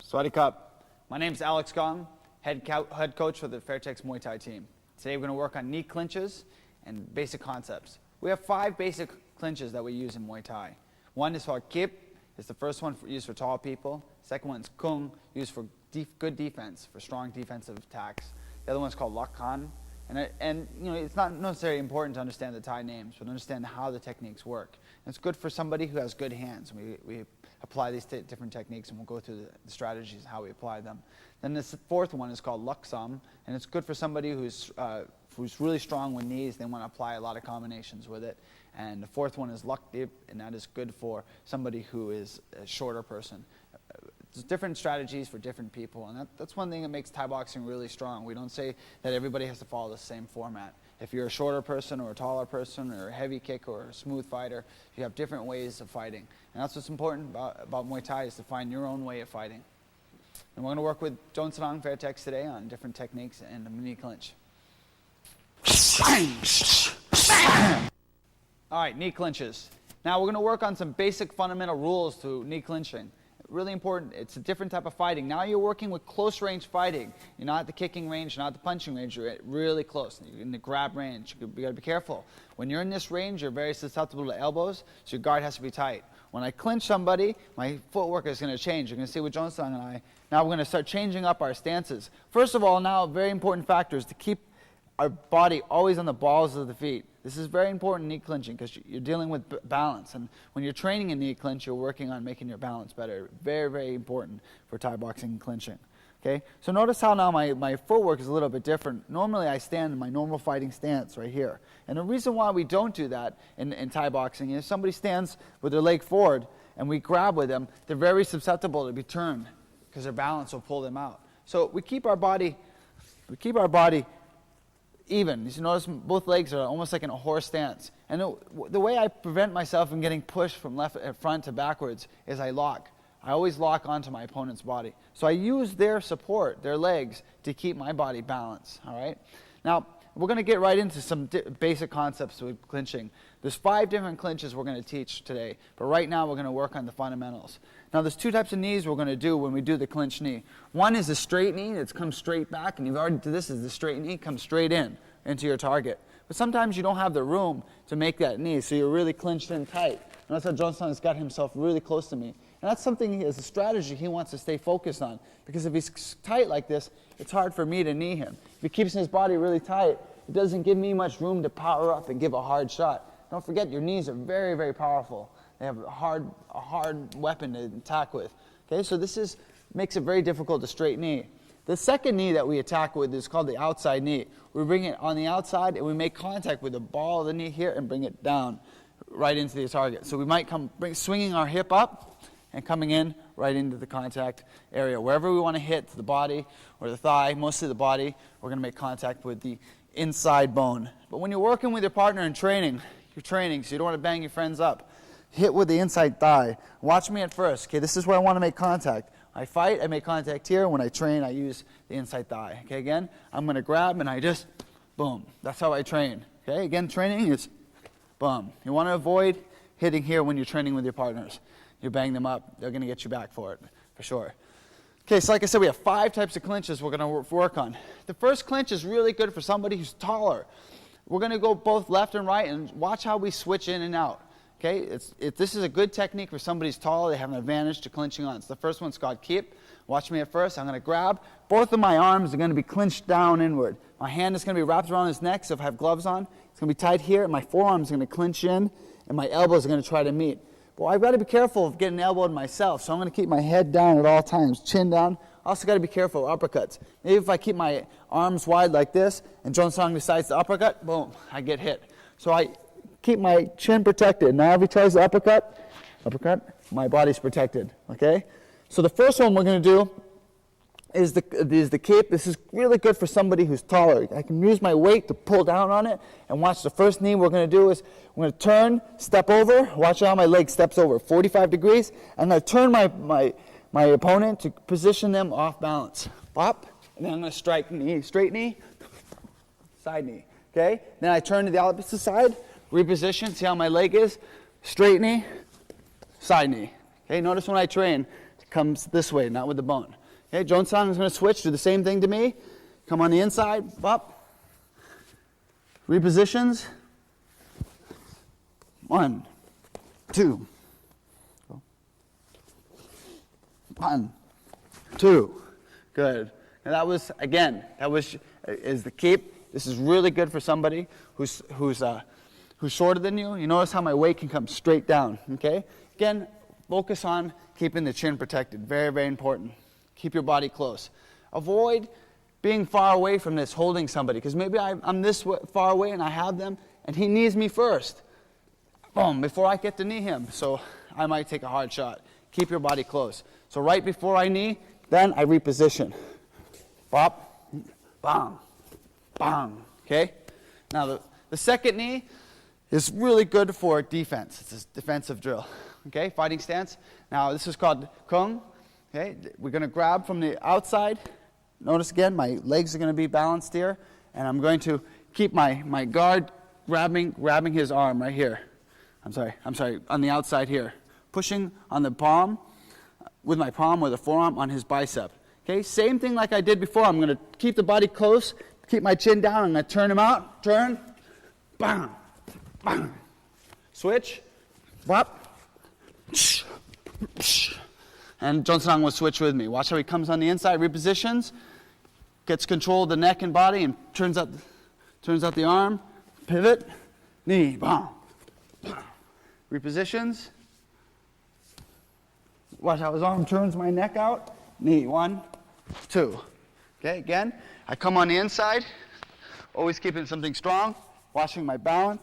Sawasdee Cup. My name is Alex Gong, head coach for the Fairtex Muay Thai team. Today we're going to work on knee clinches and basic concepts. We have 5 basic clinches that we use in Muay Thai. One is called Kip. It's the first one used for tall people. Second one is Kung, used for good defense, for strong defensive attacks. The other one is called Lakhan. And you know, it's not necessarily important to understand the Thai names, but understand how the techniques work. And it's good for somebody who has good hands. We apply these different techniques, and we'll go through the strategies, how we apply them. Then this fourth one is called Luksam, and it's good for somebody who's really strong with knees. They want to apply a lot of combinations with it. And the fourth one is Lukdip, and that is good for somebody who is a shorter person. There's different strategies for different people, and that's one thing that makes Thai boxing really strong. We don't say that everybody has to follow the same format. If you're a shorter person or a taller person or a heavy kicker or a smooth fighter, you have different ways of fighting. And that's what's important about Muay Thai, is to find your own way of fighting. And we're going to work with Jonsarang Fairtex today on different techniques and the knee clinch. All right, knee clinches. Now we're going to work on some basic fundamental rules to knee clinching. Really important. It's a different type of fighting. Now you're working with close range fighting. You're not at the kicking range, you're not at the punching range, you're really close. You're in the grab range. You got to be careful. When you're in this range, you're very susceptible to elbows, so your guard has to be tight. When I clinch somebody, my footwork is going to change. You're going to see with Jonsarang and I. Now we're going to start changing up our stances. First of all, now a very important factor is to keep our body always on the balls of the feet. This is very important in knee clinching because you're dealing with balance. And when you're training in knee clinch, you're working on making your balance better. Very, very important for Thai boxing and clinching. Okay? So notice how now my footwork is a little bit different. Normally I stand in my normal fighting stance right here. And the reason why we don't do that in Thai boxing is somebody stands with their leg forward and we grab with them, they're very susceptible to be turned because their balance will pull them out. So we keep our body even. You notice both legs are almost like in a horse stance. And the way I prevent myself from getting pushed from front to backwards is I lock. I always lock onto my opponent's body. So I use their support, their legs, to keep my body balanced. All right? Now, we're going to get right into some basic concepts with clinching. There's 5 different clinches we're going to teach today, but right now we're going to work on the fundamentals. Now, there's 2 types of knees we're going to do when we do the clinch knee. One is a straight knee that comes straight back, and you've already done this is the straight knee, comes straight into your target. But sometimes you don't have the room to make that knee, so you're really clinched in tight. And that's how Jonsarang has got himself really close to me. And that's something, as a strategy, he wants to stay focused on. Because if he's tight like this, it's hard for me to knee him. If he keeps his body really tight, it doesn't give me much room to power up and give a hard shot. Don't forget, your knees are very, very powerful. They have a hard weapon to attack with. Okay, so this makes it very difficult to straight knee. The second knee that we attack with is called the outside knee. We bring it on the outside and we make contact with the ball of the knee here and bring it down right into the target. So we might swinging our hip up and coming in right into the contact area. Wherever we want to hit, the body or the thigh, mostly the body, we're going to make contact with the inside bone. But when you're working with your partner in training, you're training, so you don't want to bang your friends up. Hit with the inside thigh. Watch me at first. Okay, this is where I want to make contact. I fight, I make contact here. When I train, I use the inside thigh. Okay, again, I'm going to grab and I just, boom. That's how I train. Okay, again, training is boom. You want to avoid hitting here when you're training with your partners. You bang them up, they're going to get you back for it, for sure. Okay, so like I said, we have 5 types of clinches we're going to work on. The first clinch is really good for somebody who's taller. We're going to go both left and right and watch how we switch in and out. Okay, this is a good technique for somebody who's taller. They have an advantage to clinching on. So the first one's called keep. Watch me at first. I'm going to grab. Both of my arms are going to be clinched down inward. My hand is going to be wrapped around his neck, so if I have gloves on, it's going to be tight here. And my forearm's going to clinch in, and my elbows are going to try to meet. Well, I've got to be careful of getting elbowed myself, so I'm going to keep my head down at all times, chin down. Also got to be careful of uppercuts. Maybe if I keep my arms wide like this, and Jonsarang decides to uppercut, boom, I get hit. So I keep my chin protected. Now if he tries to uppercut, my body's protected, okay? So the first one we're going to do is the keep. This is really good for somebody who's taller. I can use my weight to pull down on it, and watch the first knee we're going to do is we're going to turn, step over, watch how my leg steps over, 45 degrees. I'm going to turn my opponent to position them off balance. Pop, and then I'm going to strike knee, straight knee, side knee, okay? Then I turn to the opposite side, reposition, see how my leg is, straight knee, side knee. Okay, notice when I train, comes this way, not with the bone. Okay, Jonsang is going to switch, do the same thing to me. Come on the inside, up. Repositions. 1, 2. 1, 2. Good. And that was, again, is the keep. This is really good for somebody who's shorter than you. You notice how my weight can come straight down, okay? Again, focus on keeping the chin protected. Very, very important. Keep your body close. Avoid being far away from this, holding somebody, because maybe I'm this far away and I have them, and he knees me first. Boom, before I get to knee him. So I might take a hard shot. Keep your body close. So right before I knee, then I reposition. Bop, bang, bang. Okay? Now the second knee is really good for defense. It's a defensive drill. Okay, fighting stance. Now this is called kung. Okay, we're going to grab from the outside. Notice again, my legs are going to be balanced here, and I'm going to keep my guard grabbing his arm right here. I'm sorry, on the outside here. Pushing on the palm, with my palm or the forearm on his bicep. Okay, same thing like I did before. I'm going to keep the body close, keep my chin down. I'm going to turn him out. Turn. Bang. Bang. Switch. Whop. And Jonsang will switch with me. Watch how he comes on the inside, repositions, gets control of the neck and body, and turns out the arm. Pivot. Knee. Bang. Repositions. Watch how his arm turns my neck out. Knee. 1, 2. Okay, again, I come on the inside, always keeping something strong, watching my balance,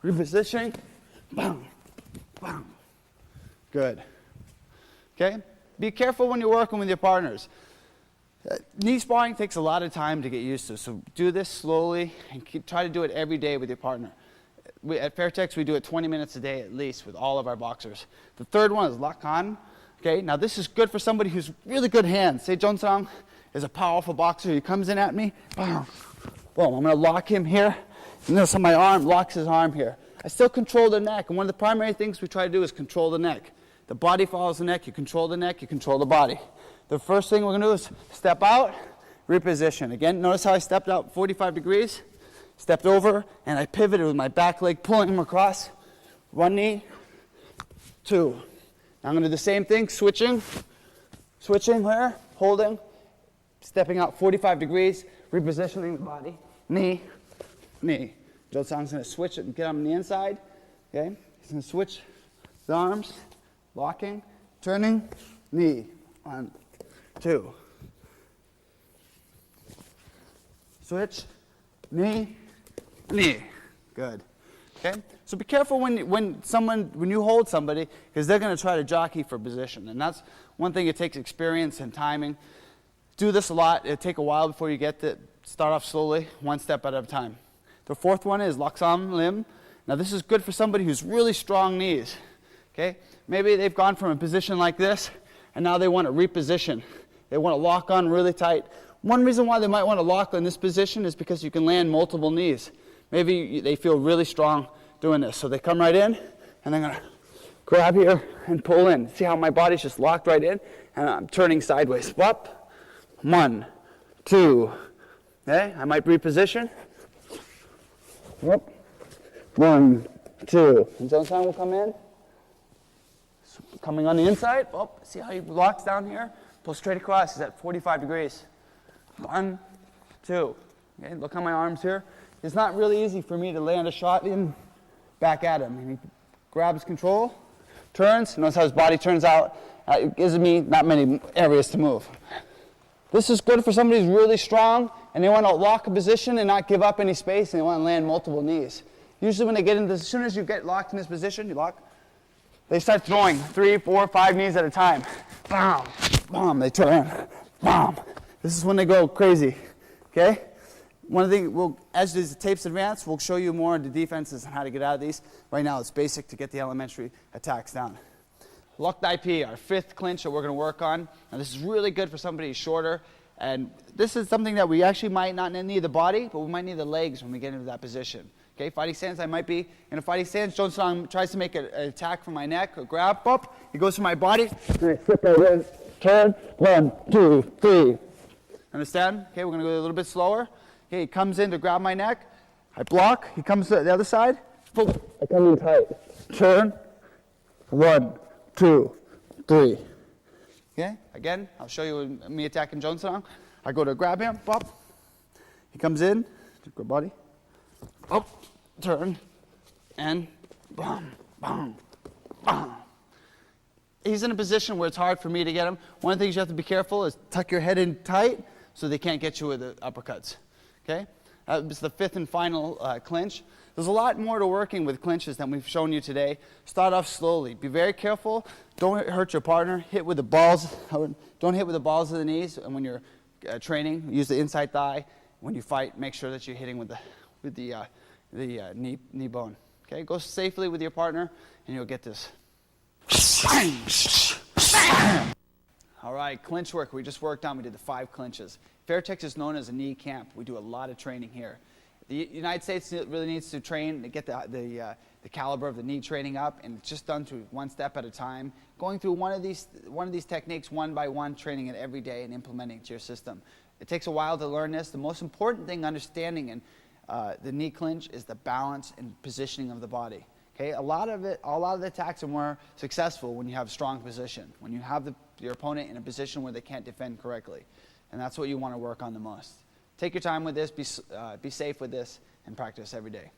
repositioning, bang, bang. Good. Okay, be careful when you're working with your partners. Knee sparring takes a lot of time to get used to, so do this slowly and try to do it every day with your partner. At Fairtex, we do it 20 minutes a day at least with all of our boxers. The third one is Lakan. Okay, now this is good for somebody who's really good hands. Say Jonsang is a powerful boxer. He comes in at me, boom, boom. I'm going to lock him here. And notice how my arm locks his arm here. I still control the neck, and one of the primary things we try to do is control the neck. The body follows the neck. You control the neck. You control the body. The first thing we're going to do is step out, reposition. Again, notice how I stepped out 45 degrees, stepped over, and I pivoted with my back leg, pulling him across. 1 knee, 2. Now I'm going to do the same thing, switching here, holding, stepping out 45 degrees, repositioning the body, knee, knee. Jonsang's going to switch it and get on the inside. Okay, he's going to switch the arms, locking, turning, knee. 1, 2. Switch, knee, knee. Good. Okay, so be careful when you hold somebody, because they're going to try to jockey for position, and that's one thing. It takes experience and timing. Do this a lot. It'll take a while before you get to start off slowly, one step at a time. The fourth one is Laksam Lim. Now this is good for somebody who's really strong knees. Okay, maybe they've gone from a position like this, and now they want to reposition. They want to lock on really tight. One reason why they might want to lock in this position is because you can land multiple knees. Maybe they feel really strong doing this. So they come right in, and they're going to grab here and pull in. See how my body's just locked right in? And I'm turning sideways. Up. 1, 2. Okay, I might reposition. Whoop. 1, 2. And Jonsang will come in. Coming on the inside. Oh, see how he locks down here? Pull straight across. He's at 45 degrees. 1, 2. Okay, look how my arm's here. It's not really easy for me to land a shot in back at him. And he grabs control, turns, notice how his body turns out. It gives me not many areas to move. This is good for somebody who's really strong and they want to lock a position and not give up any space, and they want to land multiple knees. Usually when they get into this, as soon as you get locked in this position, you lock, they start throwing 3, 4, 5 knees at a time. Bam, bam, they turn, bam. This is when they go crazy, okay? One of the things, as the tapes advance, we'll show you more of the defenses and how to get out of these. Right now, it's basic to get the elementary attacks down. Locked IP, our 5th clinch that we're going to work on. Now, this is really good for somebody who's shorter. And this is something that we actually might not need the body, but we might need the legs when we get into that position. Okay, fighting stance, I might be in a fighting stance. Jones tries to make an attack from my neck, or grab, up. He goes for my body. Flip over, turn, 1, 2, 3. Understand? Okay, we're going to go a little bit slower. Okay, he comes in to grab my neck. I block. He comes to the other side. Boom. I come in tight. Turn. 1, 2, 3. Okay, again, I'll show you me attacking Jones now. I go to grab him. Pop. He comes in. Good body. Up. Turn. And boom, boom, boom. He's in a position where it's hard for me to get him. One of the things you have to be careful is tuck your head in tight so they can't get you with the uppercuts. Okay? It's the fifth and final clinch. There's a lot more to working with clinches than we've shown you today. Start off slowly. Be very careful. Don't hurt your partner. Hit with the balls. Don't hit with the balls of the knees. And when you're training, use the inside thigh. When you fight, make sure that you're hitting with the knee bone. Okay? Go safely with your partner, and you'll get this. All right, clinch work. We just worked on. We did the 5 clinches. Fairtex is known as a knee camp. We do a lot of training here. The United States really needs to train to get the caliber of the knee training up, and it's just done through one step at a time. Going through one of these techniques one by one, training it every day and implementing it to your system. It takes a while to learn this. The most important thing understanding in the knee clinch is the balance and positioning of the body. Okay, a lot of the attacks are more successful when you have a strong position, when you have your opponent in a position where they can't defend correctly, and that's what you want to work on the most. Take your time with this, be safe with this, and practice every day.